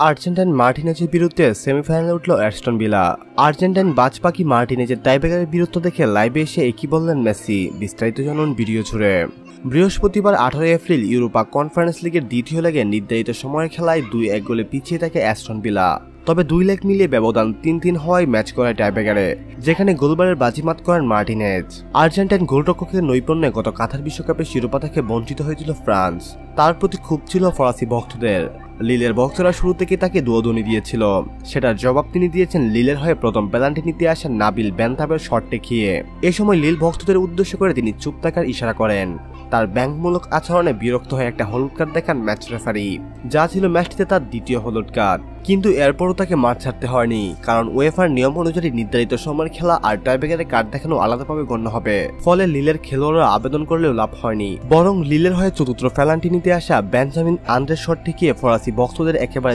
Argentine মার্টিনেজের বিরুদ্ধে সেমিফাইনালে উঠল অ্যাস্টন ভিলা। আর্জেন্টাইন বাজপাখি মার্টিনেজের টাইব্রেকারের বীরত্ব দেখে লাইভে এসে একই বললেন মেসি। বিস্তারিত জানুন ভিডিও জুড়ে। বৃহস্পতিবার 18 এপ্রিল ইউরোপা কনফারেন্স লিগের দ্বিতীয় লেগে নির্ধারিত সময়ের খেলায় 2-1 গোলে পিছিয়ে থাকে অ্যাস্টন ভিলা। তবে 2 লেগ মিলিয়ে ব্যবধান 3-3 হওয়ায় ম্যাচ করায় টাইব্রেকারে, যেখানে গোলবারের বাজিমাত করেন মার্টিনেজ। আর্জেন্টাইন গোলরক্ষকের নৈপুণ্যে গত কাতার বিশ্বকাপে শিরোপা থেকে বঞ্চিত হয়েছিল ফ্রান্স। তার প্রতি ক্ষোভ ছিল ফরাসি ভক্তদের। লিলের ভক্তরা শুরু থেকে তাকে দুয়োদনি দিয়েছিল। সেটার জবাব তিনি দিয়েছেন লিলের হয়ে প্রথম পেনাল্টি নিতে আসা নাবিল বেনতাবের শট টেকিয়ে। এ সময় লিল ভক্তদের উদ্দেশ্য করে তিনি চুপ থাকার ইশারা করেন। তার ব্যাংকমূলক আচরণে বিরক্ত হয়ে একটা হলুদ কার্ড দেখান ম্যাচ রেফারি, যা ছিল ম্যাচটিতে তার দ্বিতীয় হলুদ কার্ড। কিন্তু এরপরও তাকে মাঠ ছাড়তে হয়নি, কারণ উয়েফার নিয়ম অনুযায়ী নির্ধারিত সময়ের খেলা আর টাইব্রেকারে কার্ড দেখানো আলাদাভাবে গণ্য হবে। ফলে লিলের খেলোয়াড়রা আবেদন করলেও লাভ হয়নি, বরং লিলের হয়ে চতুর্থ পেনাল্টি নিতে আসা বেঞ্জামিন আন্দ্রের শট ঠেকিয়ে ফরাসি ভক্তদের একেবারে